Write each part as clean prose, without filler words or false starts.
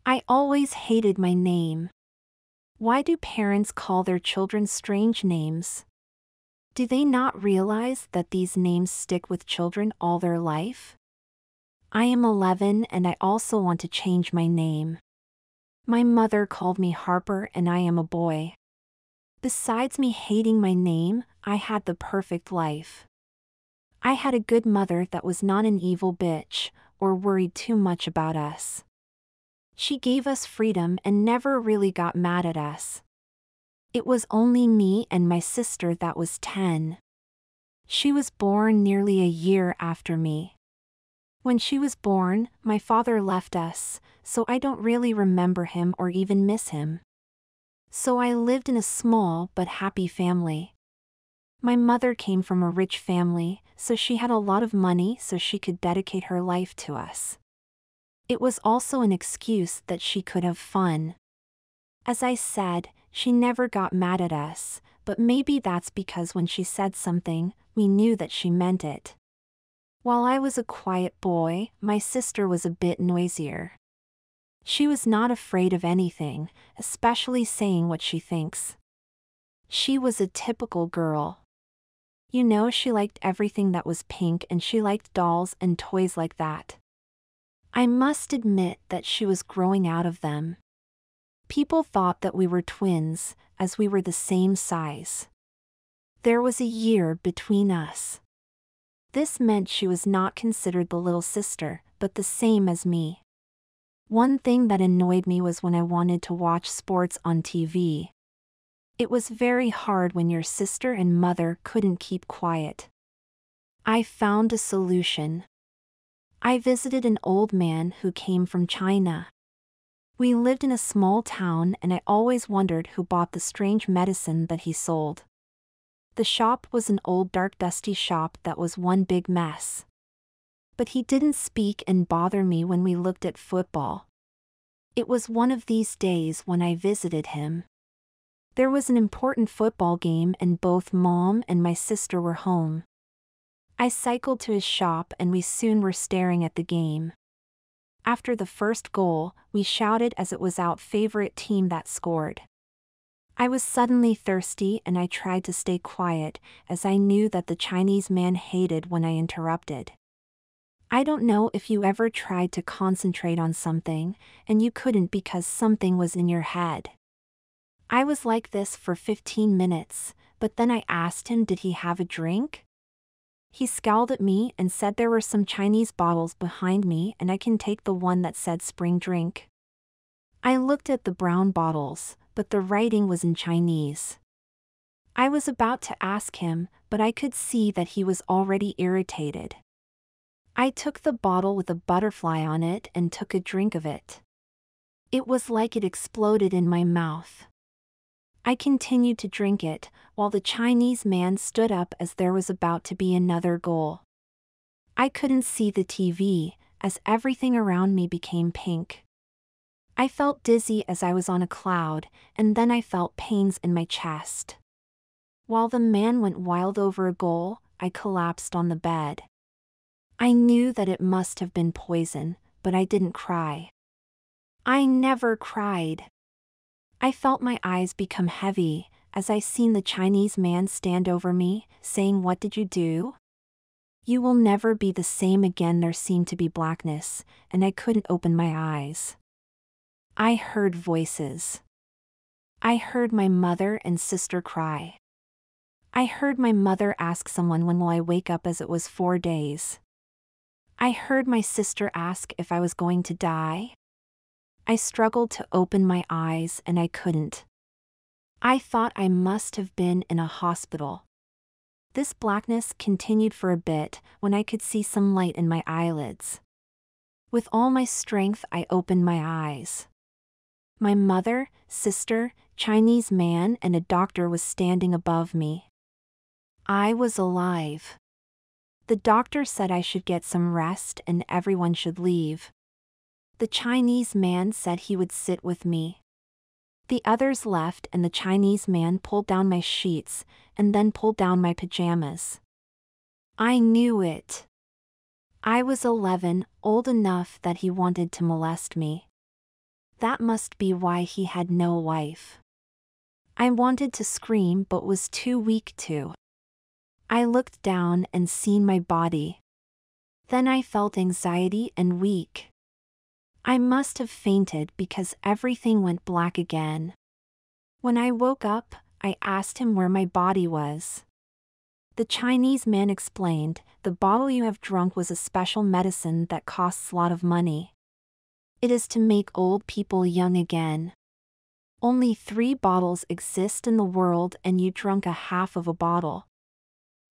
I always hated my name. Why do parents call their children strange names? Do they not realize that these names stick with children all their life? I am 11 and I also want to change my name. My mother called me Harper and I am a boy. Besides me hating my name, I had the perfect life. I had a good mother that was not an evil bitch, or worried too much about us. She gave us freedom and never really got mad at us. It was only me and my sister that was 10. She was born nearly a year after me. When she was born, my father left us, so I don't really remember him or even miss him. So I lived in a small but happy family. My mother came from a rich family, so she had a lot of money so she could dedicate her life to us. It was also an excuse that she could have fun. As I said, she never got mad at us, but maybe that's because when she said something, we knew that she meant it. While I was a quiet boy, my sister was a bit noisier. She was not afraid of anything, especially saying what she thinks. She was a typical girl. You know, she liked everything that was pink and she liked dolls and toys like that. I must admit that she was growing out of them. People thought that we were twins, as we were the same size. There was a year between us. This meant she was not considered the little sister, but the same as me. One thing that annoyed me was when I wanted to watch sports on TV. It was very hard when your sister and mother couldn't keep quiet. I found a solution. I visited an old man who came from China. We lived in a small town and I always wondered who bought the strange medicine that he sold. The shop was an old dark dusty shop that was one big mess. But he didn't speak and bother me when we looked at football. It was one of these days when I visited him. There was an important football game and both Mom and my sister were home. I cycled to his shop and we soon were staring at the game. After the first goal, we shouted as it was our favorite team that scored. I was suddenly thirsty and I tried to stay quiet, as I knew that the Chinese man hated when I interrupted. I don't know if you ever tried to concentrate on something, and you couldn't because something was in your head. I was like this for 15 minutes, but then I asked him did he have a drink? He scowled at me and said there were some Chinese bottles behind me and I can take the one that said spring drink. I looked at the brown bottles, but the writing was in Chinese. I was about to ask him, but I could see that he was already irritated. I took the bottle with a butterfly on it and took a drink of it. It was like it exploded in my mouth. I continued to drink it, while the Chinese man stood up as there was about to be another goal. I couldn't see the TV, as everything around me became pink. I felt dizzy as I was on a cloud, and then I felt pains in my chest. While the man went wild over a goal, I collapsed on the bed. I knew that it must have been poison, but I didn't cry. I never cried. I felt my eyes become heavy, as I seen the Chinese man stand over me, saying, "What did you do? You will never be the same again." There seemed to be blackness, and I couldn't open my eyes. I heard voices. I heard my mother and sister cry. I heard my mother ask someone when will I wake up, as it was 4 days. I heard my sister ask if I was going to die. I struggled to open my eyes and I couldn't. I thought I must have been in a hospital. This blackness continued for a bit when I could see some light in my eyelids. With all my strength I opened my eyes. My mother, sister, Chinese man and a doctor was standing above me. I was alive. The doctor said I should get some rest and everyone should leave. The Chinese man said he would sit with me. The others left and the Chinese man pulled down my sheets and then pulled down my pajamas. I knew it. I was 11, old enough that he wanted to molest me. That must be why he had no wife. I wanted to scream but was too weak to. I looked down and seen my body. Then I felt anxiety and weak. I must have fainted because everything went black again. When I woke up, I asked him where my body was. The Chinese man explained, "The bottle you have drunk was a special medicine that costs a lot of money. It is to make old people young again. Only 3 bottles exist in the world and you drunk a half of a bottle.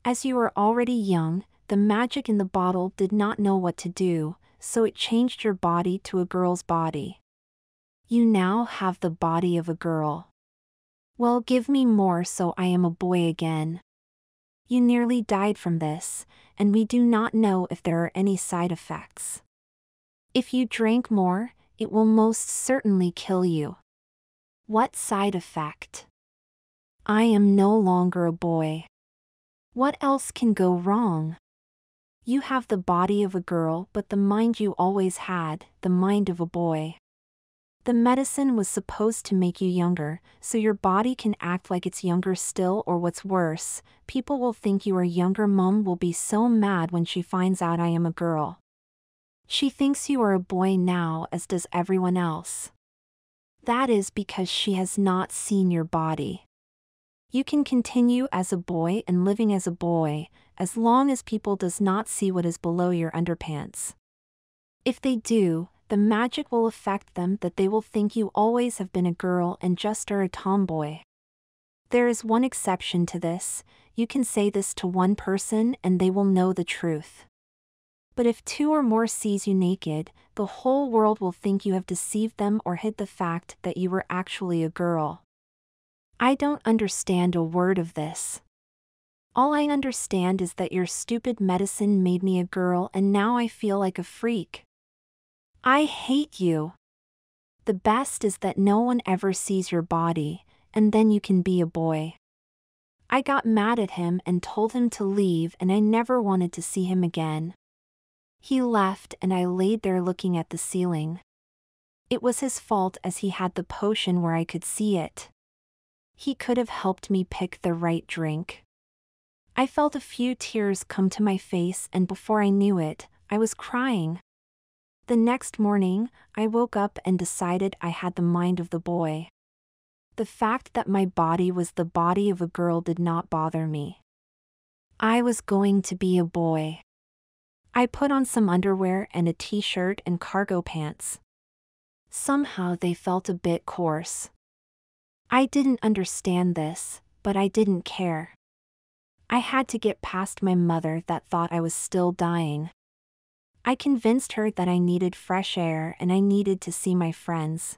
As you were already young, the magic in the bottle did not know what to do, so it changed your body to a girl's body. You now have the body of a girl. Well, give me more so I am a boy again. You nearly died from this, and we do not know if there are any side effects. If you drank more, it will most certainly kill you." What side effect? I am no longer a boy. What else can go wrong? You have the body of a girl but the mind you always had, the mind of a boy. The medicine was supposed to make you younger, so your body can act like it's younger still, or what's worse, people will think you are younger. Mom will be so mad when she finds out I am a girl. She thinks you are a boy now, as does everyone else. That is because she has not seen your body. You can continue as a boy and living as a boy, as long as people does not see what is below your underpants. If they do, the magic will affect them that they will think you always have been a girl and just are a tomboy. There is one exception to this. You can say this to one person and they will know the truth. But if 2 or more sees you naked, the whole world will think you have deceived them or hid the fact that you were actually a girl. I don't understand a word of this. All I understand is that your stupid medicine made me a girl and now I feel like a freak. I hate you. The best is that no one ever sees your body, and then you can be a boy. I got mad at him and told him to leave, and I never wanted to see him again. He left and I laid there looking at the ceiling. It was his fault as he had the potion where I could see it. He could have helped me pick the right drink. I felt a few tears come to my face and before I knew it, I was crying. The next morning, I woke up and decided I had the mind of the boy. The fact that my body was the body of a girl did not bother me. I was going to be a boy. I put on some underwear and a t-shirt and cargo pants. Somehow they felt a bit coarse. I didn't understand this, but I didn't care. I had to get past my mother that thought I was still dying. I convinced her that I needed fresh air and I needed to see my friends.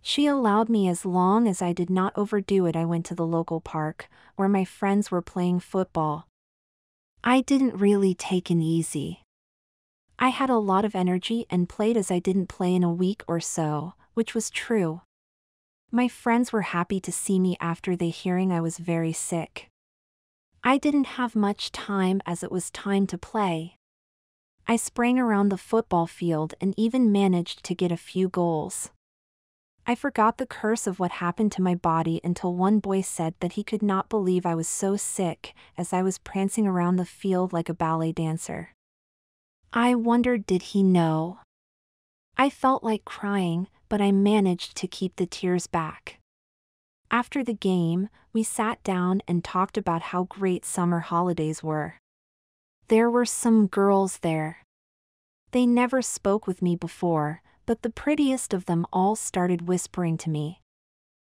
She allowed me as long as I did not overdo it. I went to the local park, where my friends were playing football. I didn't really take it easy. I had a lot of energy and played as I didn't play in a week or so, which was true. My friends were happy to see me after they hearing I was very sick. I didn't have much time as it was time to play. I sprang around the football field and even managed to get a few goals. I forgot the curse of what happened to my body until one boy said that he could not believe I was so sick as I was prancing around the field like a ballet dancer. I wondered, did he know? I felt like crying, but I managed to keep the tears back. After the game, we sat down and talked about how great summer holidays were. There were some girls there. They never spoke with me before, but the prettiest of them all started whispering to me.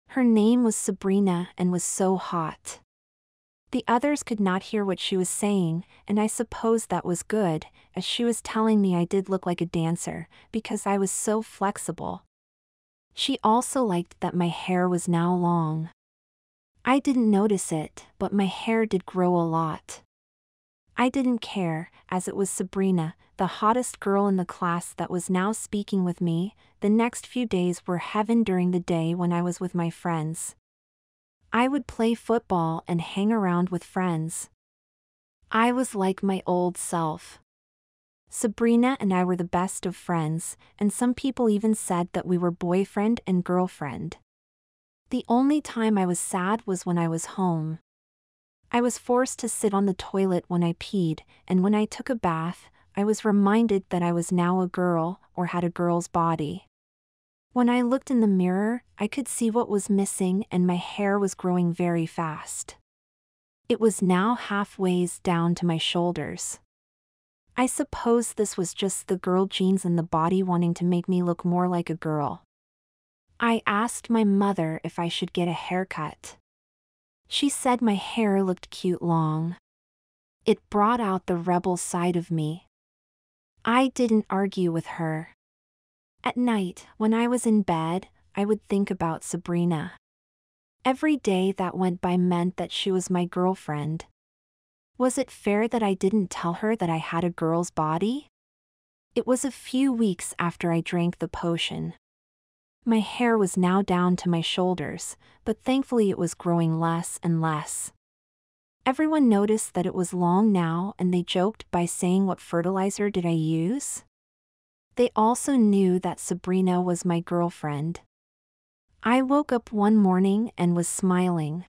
Her name was Sabrina and was so hot. The others could not hear what she was saying, and I suppose that was good, as she was telling me I did look like a dancer, because I was so flexible. She also liked that my hair was now long. I didn't notice it, but my hair did grow a lot. I didn't care, as it was Sabrina, the hottest girl in the class, that was now speaking with me. The next few days were heaven during the day when I was with my friends. I would play football and hang around with friends. I was like my old self. Sabrina and I were the best of friends, and some people even said that we were boyfriend and girlfriend. The only time I was sad was when I was home. I was forced to sit on the toilet when I peed, and when I took a bath, I was reminded that I was now a girl, or had a girl's body. When I looked in the mirror, I could see what was missing, and my hair was growing very fast. It was now halfway down to my shoulders. I suppose this was just the girl genes in the body wanting to make me look more like a girl. I asked my mother if I should get a haircut. She said my hair looked cute long. It brought out the rebel side of me. I didn't argue with her. At night, when I was in bed, I would think about Sabrina. Every day that went by meant that she was my girlfriend. Was it fair that I didn't tell her that I had a girl's body? It was a few weeks after I drank the potion. My hair was now down to my shoulders, but thankfully it was growing less and less. Everyone noticed that it was long now, and they joked by saying, "What fertilizer did I use?" They also knew that Sabrina was my girlfriend. I woke up one morning and was smiling.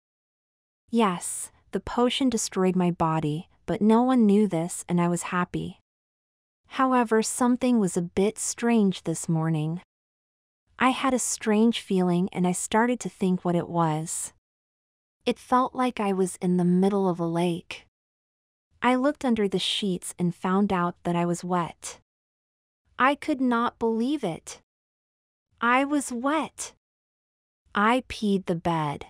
Yes, the potion destroyed my body, but no one knew this, and I was happy. However, something was a bit strange this morning. I had a strange feeling, and I started to think what it was. It felt like I was in the middle of a lake. I looked under the sheets and found out that I was wet. I could not believe it. I was wet. I peed the bed.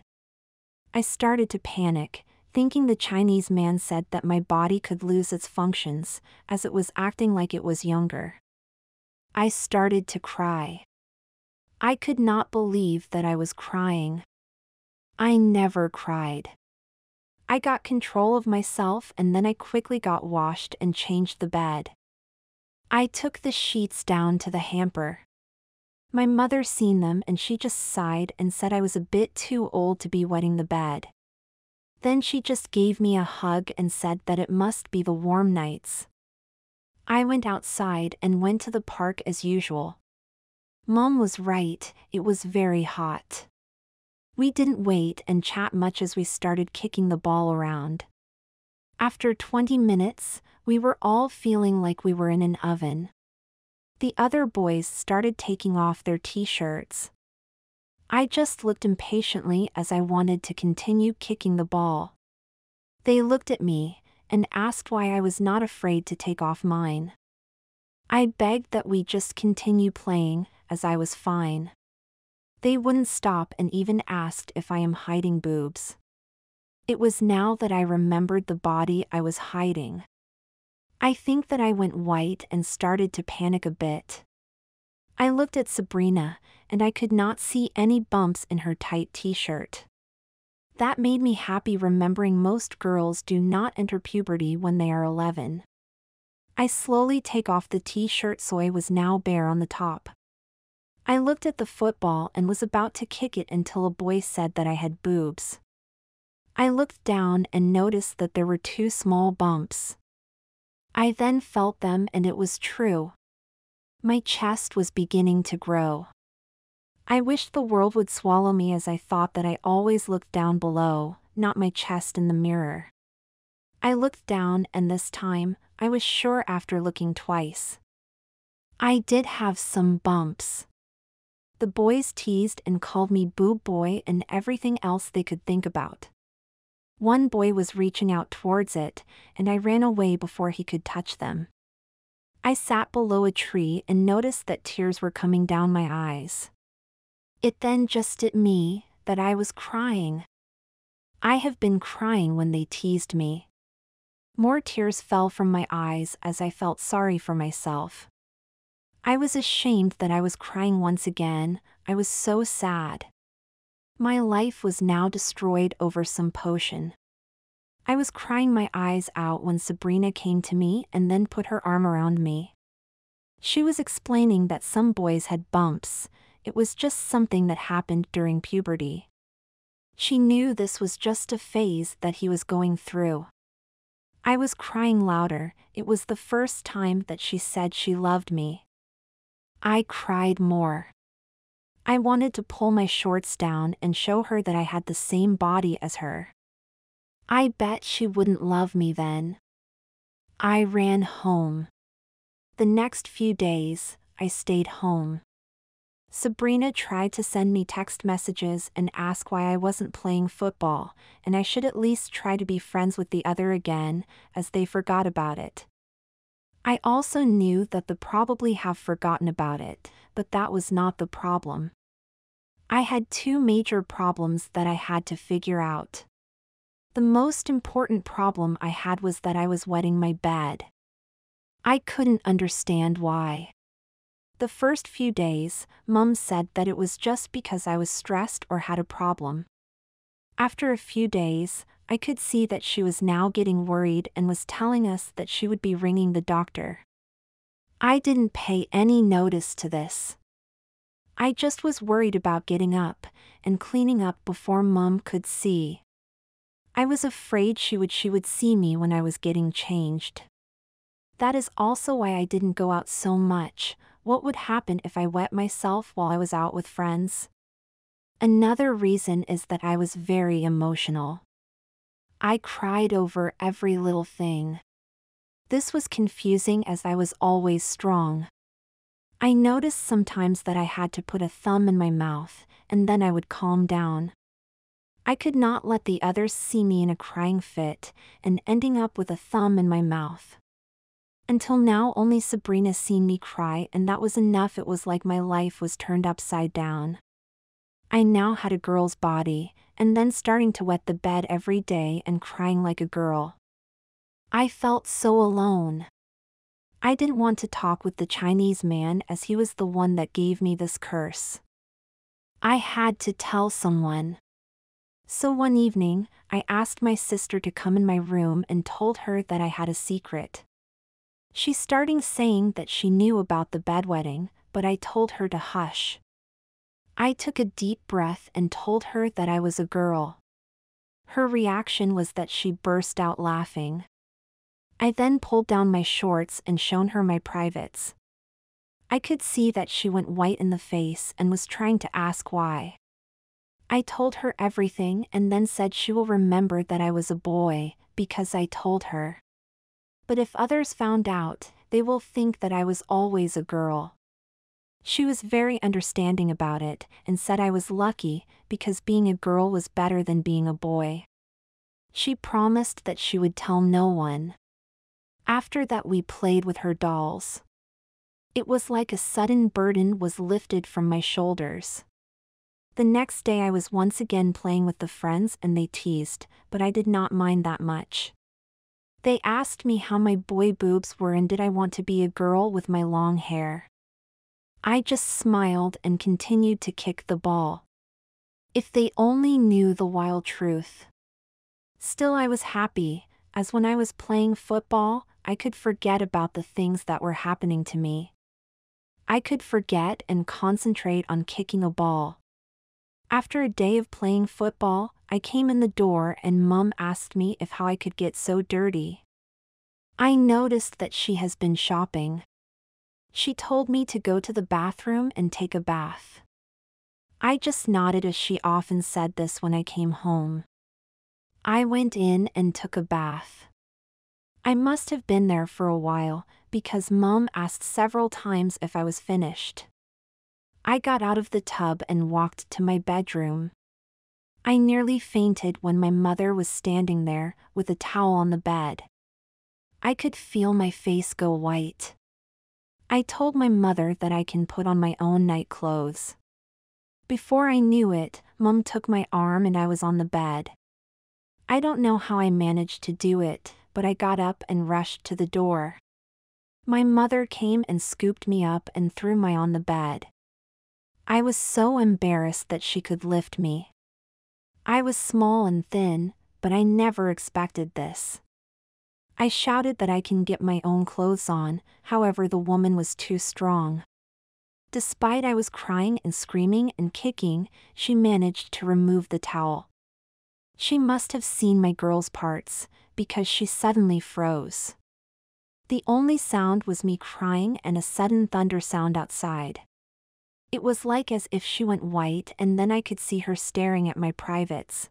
I started to panic, thinking the Chinese man said that my body could lose its functions, as it was acting like it was younger. I started to cry. I could not believe that I was crying. I never cried. I got control of myself, and then I quickly got washed and changed the bed. I took the sheets down to the hamper. My mother seen them, and she just sighed and said I was a bit too old to be wetting the bed. Then she just gave me a hug and said that it must be the warm nights. I went outside and went to the park as usual. Mom was right, it was very hot. We didn't wait and chat much as we started kicking the ball around. After 20 minutes, we were all feeling like we were in an oven. The other boys started taking off their t-shirts. I just looked impatiently as I wanted to continue kicking the ball. They looked at me and asked why I was not afraid to take off mine. I begged that we just continue playing, as I was fine. They wouldn't stop and even asked if I am hiding boobs. It was now that I remembered the body I was hiding. I think that I went white and started to panic a bit. I looked at Sabrina, and I could not see any bumps in her tight t-shirt. That made me happy, remembering most girls do not enter puberty when they are 11. I slowly take off the t-shirt so I was now bare on the top. I looked at the football and was about to kick it until a boy said that I had boobs. I looked down and noticed that there were 2 small bumps. I then felt them, and it was true. My chest was beginning to grow. I wished the world would swallow me, as I thought that I always looked down below, not my chest in the mirror. I looked down, and this time, I was sure after looking twice. I did have some bumps. The boys teased and called me boob boy and everything else they could think about. One boy was reaching out towards it, and I ran away before he could touch them. I sat below a tree and noticed that tears were coming down my eyes. It then just hit me that I was crying. I have been crying when they teased me. More tears fell from my eyes as I felt sorry for myself. I was ashamed that I was crying once again. I was so sad. My life was now destroyed over some potion. I was crying my eyes out when Sabrina came to me and then put her arm around me. She was explaining that some boys had bumps. It was just something that happened during puberty. She knew this was just a phase that he was going through. I was crying louder. It was the first time that she said she loved me. I cried more. I wanted to pull my shorts down and show her that I had the same body as her. I bet she wouldn't love me then. I ran home. The next few days, I stayed home. Sabrina tried to send me text messages and ask why I wasn't playing football, and I should at least try to be friends with the other again, as they forgot about it. I also knew that they probably have forgotten about it, but that was not the problem. I had two major problems that I had to figure out. The most important problem I had was that I was wetting my bed. I couldn't understand why. The first few days, Mum said that it was just because I was stressed or had a problem. After a few days, I could see that she was now getting worried and was telling us that she would be ringing the doctor. I didn't pay any notice to this. I just was worried about getting up and cleaning up before Mum could see. I was afraid she would see me when I was getting changed. That is also why I didn't go out so much. What would happen if I wet myself while I was out with friends? Another reason is that I was very emotional. I cried over every little thing. This was confusing as I was always strong. I noticed sometimes that I had to put a thumb in my mouth, and then I would calm down. I could not let the others see me in a crying fit, and ending up with a thumb in my mouth. Until now only Sabrina seen me cry, and that was enough. It was like my life was turned upside down. I now had a girl's body, and then starting to wet the bed every day and crying like a girl. I felt so alone. I didn't want to talk with the Chinese man as he was the one that gave me this curse. I had to tell someone. So one evening, I asked my sister to come in my room and told her that I had a secret. She started saying that she knew about the bedwetting, but I told her to hush. I took a deep breath and told her that I was a girl. Her reaction was that she burst out laughing. I then pulled down my shorts and shown her my privates. I could see that she went white in the face and was trying to ask why. I told her everything and then said she will remember that I was a boy, because I told her. But if others found out, they will think that I was always a girl. She was very understanding about it and said I was lucky because being a girl was better than being a boy. She promised that she would tell no one. After that we played with her dolls. It was like a sudden burden was lifted from my shoulders. The next day I was once again playing with the friends and they teased, but I did not mind that much. They asked me how my boy boobs were and did I want to be a girl with my long hair. I just smiled and continued to kick the ball. If they only knew the wild truth. Still I was happy, as when I was playing football, I could forget about the things that were happening to me. I could forget and concentrate on kicking a ball. After a day of playing football, I came in the door and Mum asked me if how I could get so dirty. I noticed that she has been shopping. She told me to go to the bathroom and take a bath. I just nodded as she often said this when I came home. I went in and took a bath. I must have been there for a while, because Mum asked several times if I was finished. I got out of the tub and walked to my bedroom. I nearly fainted when my mother was standing there, with a towel on the bed. I could feel my face go white. I told my mother that I can put on my own night clothes. Before I knew it, Mum took my arm and I was on the bed. I don't know how I managed to do it, but I got up and rushed to the door. My mother came and scooped me up and threw me on the bed. I was so embarrassed that she could lift me. I was small and thin, but I never expected this. I shouted that I can get my own clothes on, however the woman was too strong. Despite I was crying and screaming and kicking, she managed to remove the towel. She must have seen my girl's parts, because she suddenly froze. The only sound was me crying and a sudden thunder sound outside. It was like as if she went white and then I could see her staring at my privates.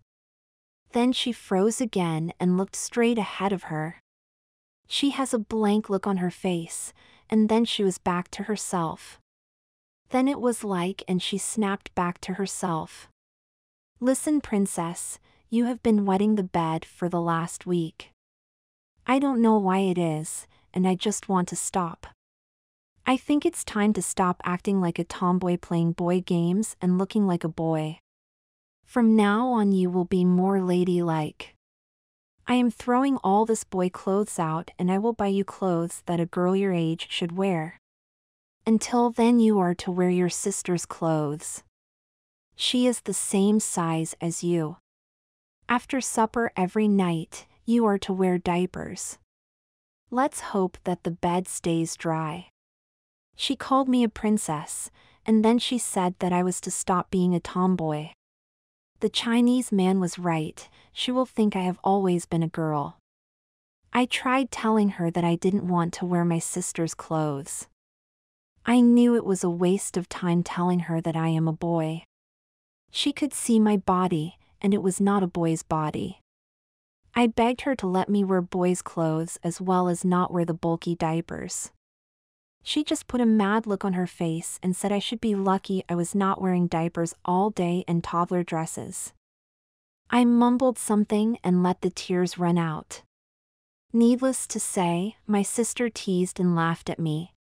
Then she froze again and looked straight ahead of her. She has a blank look on her face, and then she was back to herself. Then it was like and she snapped back to herself. Listen, princess, you have been wetting the bed for the last week. I don't know why it is, and I just want to stop. I think it's time to stop acting like a tomboy playing boy games and looking like a boy. From now on you will be more ladylike. I am throwing all this boy clothes out and I will buy you clothes that a girl your age should wear. Until then you are to wear your sister's clothes. She is the same size as you. After supper every night, you are to wear diapers. Let's hope that the bed stays dry. She called me a princess, and then she said that I was to stop being a tomboy. The Chinese man was right, she will think I have always been a girl. I tried telling her that I didn't want to wear my sister's clothes. I knew it was a waste of time telling her that I am a boy. She could see my body, and it was not a boy's body. I begged her to let me wear boys' clothes as well as not wear the bulky diapers. She just put a mad look on her face and said I should be lucky I was not wearing diapers all day and toddler dresses. I mumbled something and let the tears run out. Needless to say, my sister teased and laughed at me.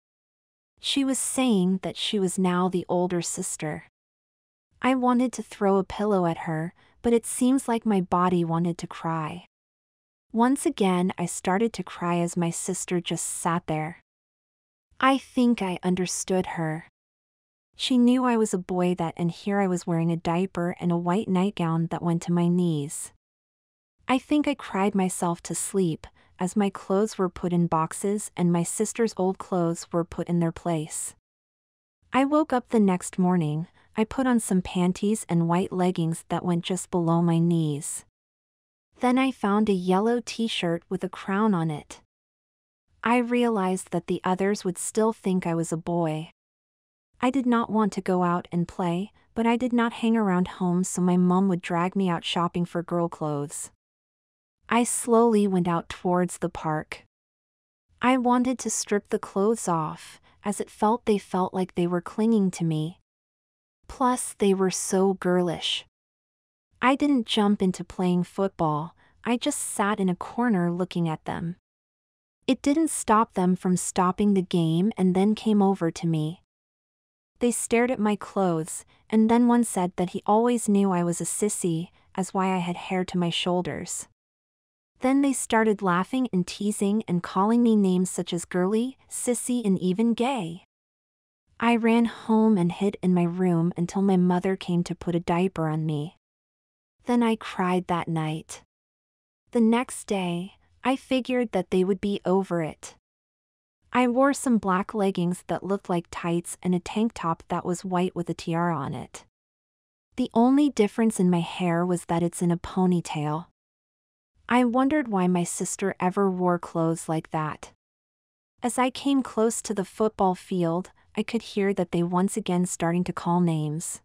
She was saying that she was now the older sister. I wanted to throw a pillow at her, but it seems like my body wanted to cry. Once again I started to cry as my sister just sat there. I think I understood her. She knew I was a boy and here I was wearing a diaper and a white nightgown that went to my knees. I think I cried myself to sleep, as my clothes were put in boxes and my sister's old clothes were put in their place. I woke up the next morning, I put on some panties and white leggings that went just below my knees. Then I found a yellow t-shirt with a crown on it. I realized that the others would still think I was a boy. I did not want to go out and play, but I did not hang around home so my mom would drag me out shopping for girl clothes. I slowly went out towards the park. I wanted to strip the clothes off, as they felt like they were clinging to me. Plus, they were so girlish. I didn't jump into playing football, I just sat in a corner looking at them. It didn't stop them from stopping the game and then came over to me. They stared at my clothes, and then one said that he always knew I was a sissy, as why I had hair to my shoulders. Then they started laughing and teasing and calling me names such as girly, sissy and even gay. I ran home and hid in my room until my mother came to put a diaper on me. Then I cried that night. The next day, I figured that they would be over it. I wore some black leggings that looked like tights and a tank top that was white with a tiara on it. The only difference in my hair was that it's in a ponytail. I wondered why my sister ever wore clothes like that. As I came close to the football field, I could hear that they once again starting to call names.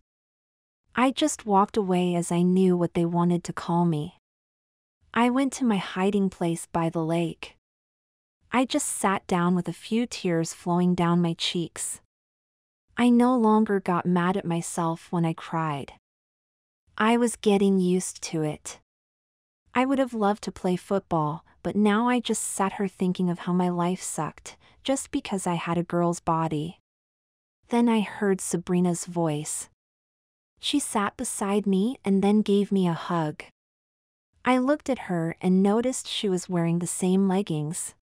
I just walked away as I knew what they wanted to call me. I went to my hiding place by the lake. I just sat down with a few tears flowing down my cheeks. I no longer got mad at myself when I cried. I was getting used to it. I would have loved to play football, but now I just sat here thinking of how my life sucked, just because I had a girl's body. Then I heard Sabrina's voice. She sat beside me and then gave me a hug. I looked at her and noticed she was wearing the same leggings.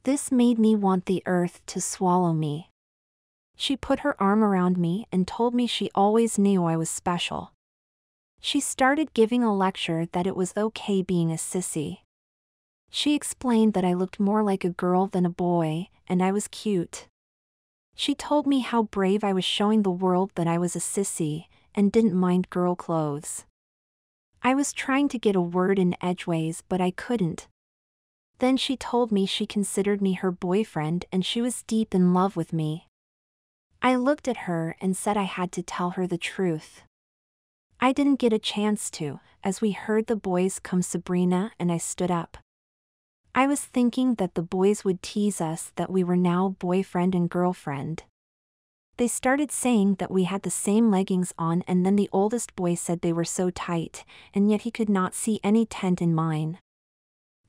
This made me want the earth to swallow me. She put her arm around me and told me she always knew I was special. She started giving a lecture that it was okay being a sissy. She explained that I looked more like a girl than a boy, and I was cute. She told me how brave I was showing the world that I was a sissy, and didn't mind girl clothes. I was trying to get a word in edgeways, but I couldn't. Then she told me she considered me her boyfriend and she was deep in love with me. I looked at her and said I had to tell her the truth. I didn't get a chance to, as we heard the boys come Sabrina, and I stood up. I was thinking that the boys would tease us that we were now boyfriend and girlfriend. They started saying that we had the same leggings on, and then the oldest boy said they were so tight, and yet he could not see any tent in mine.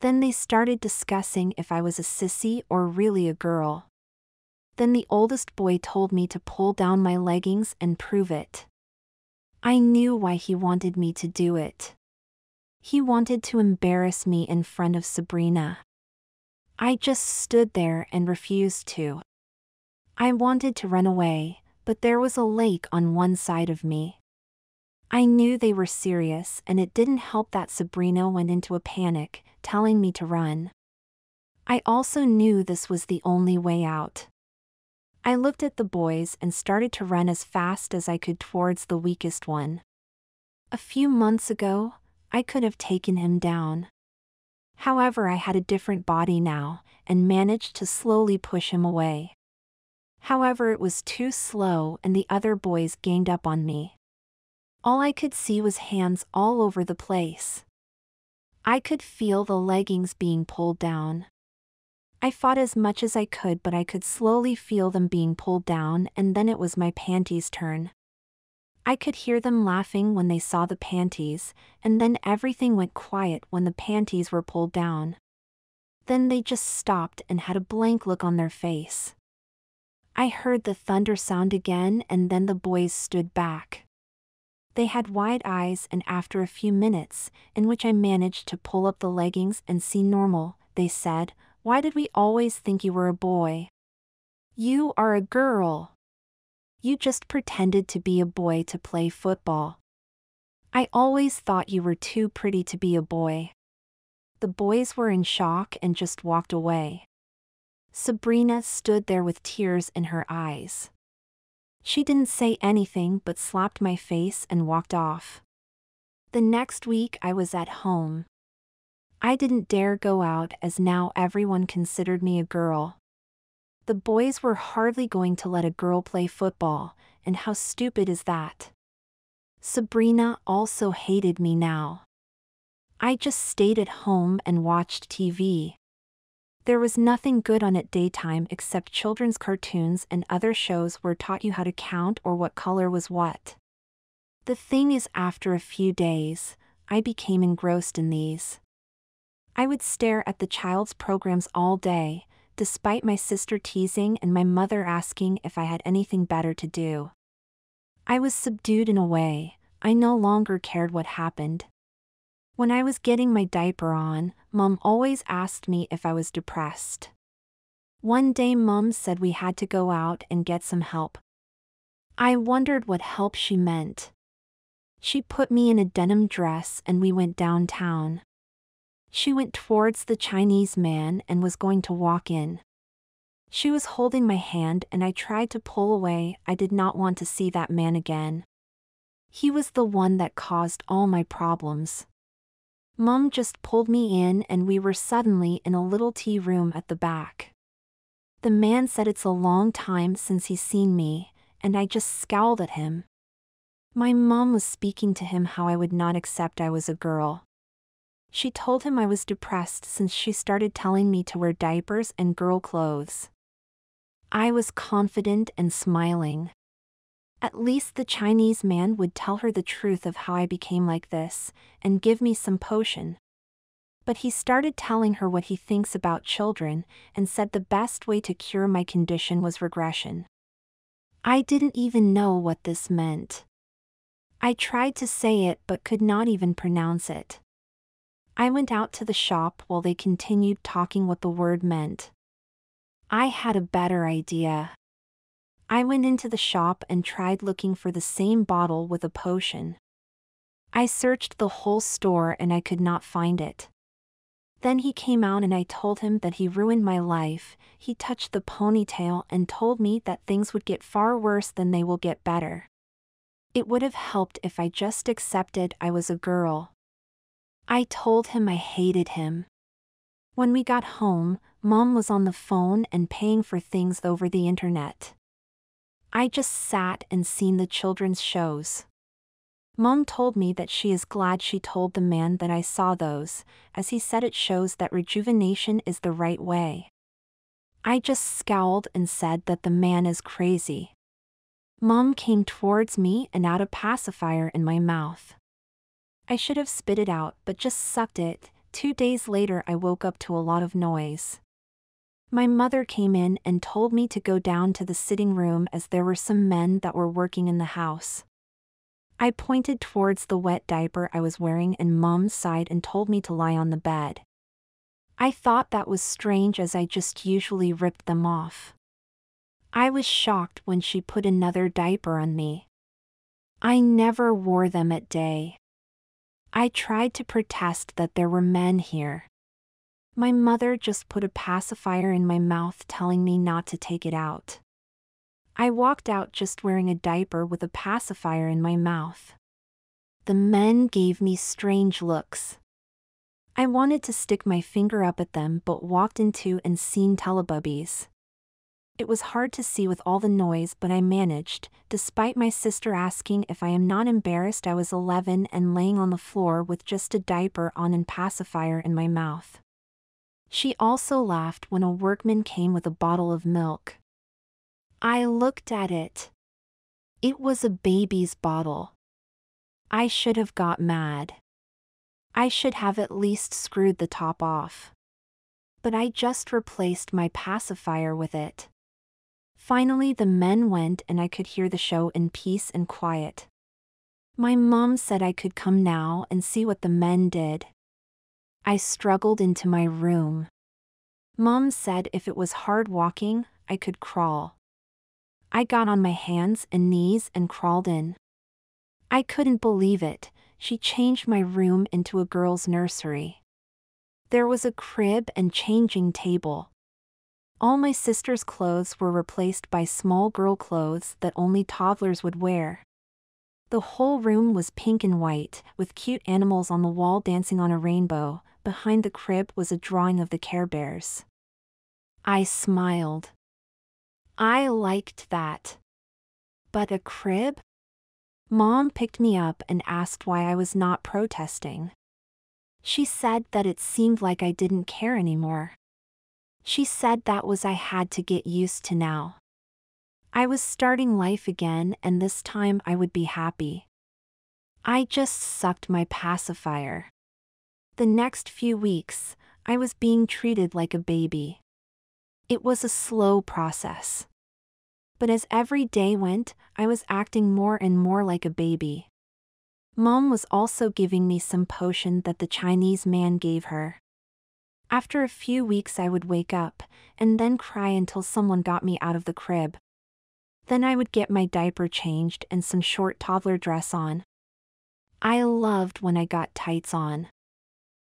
Then they started discussing if I was a sissy or really a girl. Then the oldest boy told me to pull down my leggings and prove it. I knew why he wanted me to do it. He wanted to embarrass me in front of Sabrina. I just stood there and refused to. I wanted to run away, but there was a lake on one side of me. I knew they were serious, and it didn't help that Sabrina went into a panic, telling me to run. I also knew this was the only way out. I looked at the boys and started to run as fast as I could towards the weakest one. A few months ago, I could have taken him down. However, I had a different body now, and managed to slowly push him away. However, it was too slow and the other boys ganged up on me. All I could see was hands all over the place. I could feel the leggings being pulled down. I fought as much as I could, but I could slowly feel them being pulled down, and then it was my panties' turn. I could hear them laughing when they saw the panties, and then everything went quiet when the panties were pulled down. Then they just stopped and had a blank look on their face. I heard the thunder sound again, and then the boys stood back. They had wide eyes, and after a few minutes, in which I managed to pull up the leggings and see normal, they said, "Why did we always think you were a boy? You are a girl. You just pretended to be a boy to play football. I always thought you were too pretty to be a boy." The boys were in shock and just walked away. Sabrina stood there with tears in her eyes. She didn't say anything but slapped my face and walked off. The next week I was at home. I didn't dare go out as now everyone considered me a girl. The boys were hardly going to let a girl play football, and how stupid is that? Sabrina also hated me now. I just stayed at home and watched TV. There was nothing good on at daytime except children's cartoons and other shows where taught you how to count or what color was what. The thing is, after a few days, I became engrossed in these. I would stare at the child's programs all day, despite my sister teasing and my mother asking if I had anything better to do. I was subdued in a way. I no longer cared what happened. When I was getting my diaper on, Mom always asked me if I was depressed. One day Mom said we had to go out and get some help. I wondered what help she meant. She put me in a denim dress and we went downtown. She went towards the Chinese man and was going to walk in. She was holding my hand and I tried to pull away. I did not want to see that man again. He was the one that caused all my problems. Mom just pulled me in and we were suddenly in a little tea room at the back. The man said it's a long time since he's seen me, and I just scowled at him. My mom was speaking to him how I would not accept I was a girl. She told him I was depressed since she started telling me to wear diapers and girl clothes. I was confident and smiling. At least the Chinese man would tell her the truth of how I became like this, and give me some potion. But he started telling her what he thinks about children, and said the best way to cure my condition was regression. I didn't even know what this meant. I tried to say it but could not even pronounce it. I went out to the shop while they continued talking what the word meant. I had a better idea. I went into the shop and tried looking for the same bottle with a potion. I searched the whole store and I could not find it. Then he came out and I told him that he ruined my life. He touched the ponytail and told me that things would get far worse than they will get better. It would have helped if I just accepted I was a girl. I told him I hated him. When we got home, Mom was on the phone and paying for things over the internet. I just sat and seen the children's shows. Mom told me that she is glad she told the man that I saw those, as he said it shows that rejuvenation is the right way. I just scowled and said that the man is crazy. Mom came towards me and out a pacifier in my mouth. I should have spit it out but just sucked it. 2 days later I woke up to a lot of noise. My mother came in and told me to go down to the sitting room as there were some men that were working in the house. I pointed towards the wet diaper I was wearing and Mom sighed and told me to lie on the bed. I thought that was strange as I just usually ripped them off. I was shocked when she put another diaper on me. I never wore them at day. I tried to protest that there were men here. My mother just put a pacifier in my mouth telling me not to take it out. I walked out just wearing a diaper with a pacifier in my mouth. The men gave me strange looks. I wanted to stick my finger up at them but walked into and seen Teletubbies. It was hard to see with all the noise but I managed, despite my sister asking if I am not embarrassed. I was 11 and laying on the floor with just a diaper on and pacifier in my mouth. She also laughed when a workman came with a bottle of milk. I looked at it. It was a baby's bottle. I should have got mad. I should have at least screwed the top off. But I just replaced my pacifier with it. Finally the men went and I could hear the show in peace and quiet. My mom said I could come now and see what the men did. I struggled into my room. Mom said if it was hard walking, I could crawl. I got on my hands and knees and crawled in. I couldn't believe it. She changed my room into a girl's nursery. There was a crib and changing table. All my sister's clothes were replaced by small girl clothes that only toddlers would wear. The whole room was pink and white, with cute animals on the wall dancing on a rainbow. Behind the crib was a drawing of the Care Bears. I smiled. I liked that. But a crib? Mom picked me up and asked why I was not protesting. She said that it seemed like I didn't care anymore. She said that was I had to get used to now. I was starting life again and this time I would be happy. I just sucked my pacifier. The next few weeks, I was being treated like a baby. It was a slow process. But as every day went, I was acting more and more like a baby. Mom was also giving me some potion that the Chinese man gave her. After a few weeks I would wake up, and then cry until someone got me out of the crib. Then I would get my diaper changed and some short toddler dress on. I loved when I got tights on.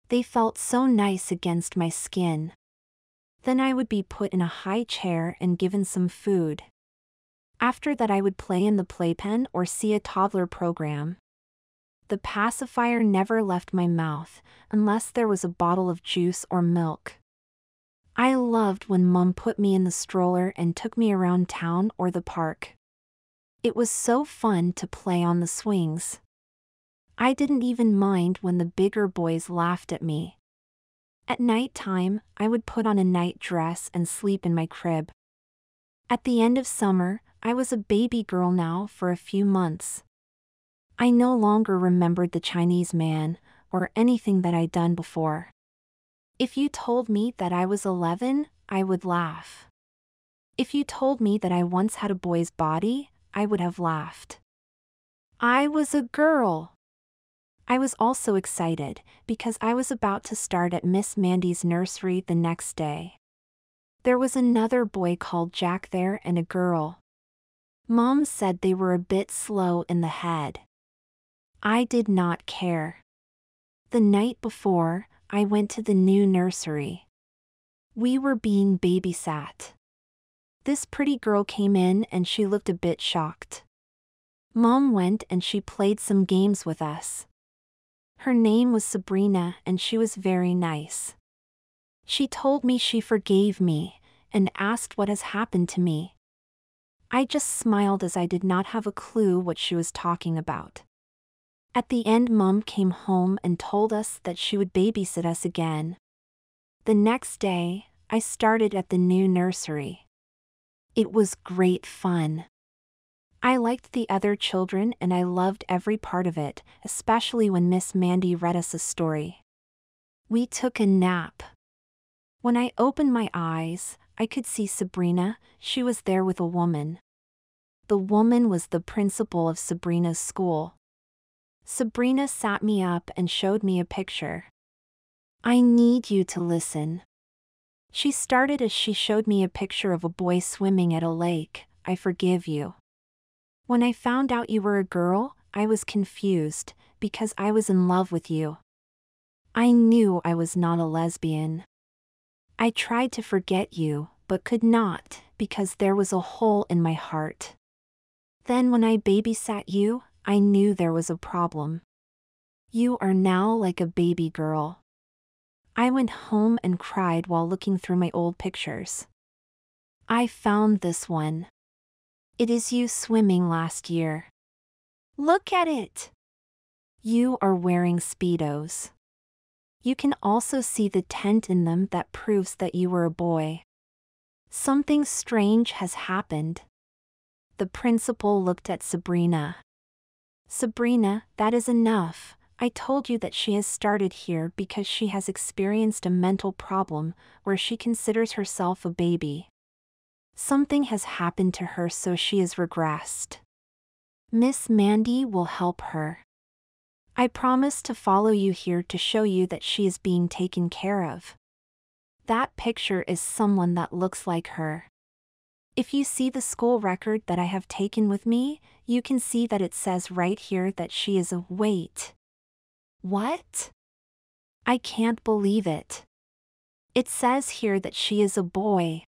They felt so nice against my skin. Then I would be put in a high chair and given some food. After that I would play in the playpen or see a toddler program. The pacifier never left my mouth, unless there was a bottle of juice or milk. I loved when Mom put me in the stroller and took me around town or the park. It was so fun to play on the swings. I didn't even mind when the bigger boys laughed at me. At night time, I would put on a night dress and sleep in my crib. At the end of summer, I was a baby girl now for a few months. I no longer remembered the Chinese man, or anything that I'd done before. If you told me that I was 11, I would laugh. If you told me that I once had a boy's body, I would have laughed. I was a girl. I was also excited, because I was about to start at Miss Mandy's nursery the next day. There was another boy called Jack there and a girl. Mom said they were a bit slow in the head. I did not care. The night before, I went to the new nursery. We were being babysat. This pretty girl came in and she looked a bit shocked. Mom went and she played some games with us. Her name was Sabrina and she was very nice. She told me she forgave me and asked what has happened to me. I just smiled as I did not have a clue what she was talking about. At the end, Mom came home and told us that she would babysit us again. The next day, I started at the new nursery. It was great fun. I liked the other children and I loved every part of it, especially when Miss Mandy read us a story. We took a nap. When I opened my eyes, I could see Sabrina. She was there with a woman. The woman was the principal of Sabrina's school. Sabrina sat me up and showed me a picture. I need you to listen. She started as she showed me a picture of a boy swimming at a lake. I forgive you. When I found out you were a girl, I was confused, because I was in love with you. I knew I was not a lesbian. I tried to forget you, but could not, because there was a hole in my heart. Then when I babysat you, I knew there was a problem. You are now like a baby girl. I went home and cried while looking through my old pictures. I found this one. It is you swimming last year. Look at it! You are wearing Speedos. You can also see the tent in them that proves that you were a boy. Something strange has happened. The principal looked at Sabrina. Sabrina, that is enough. I told you that she has started here because she has experienced a mental problem where she considers herself a baby. Something has happened to her, so she is regressed. Miss Mandy will help her. I promise to follow you here to show you that she is being taken care of. That picture is someone that looks like her. If you see the school record that I have taken with me, you can see that it says right here that she is a— Wait. What? I can't believe it. It says here that she is a boy.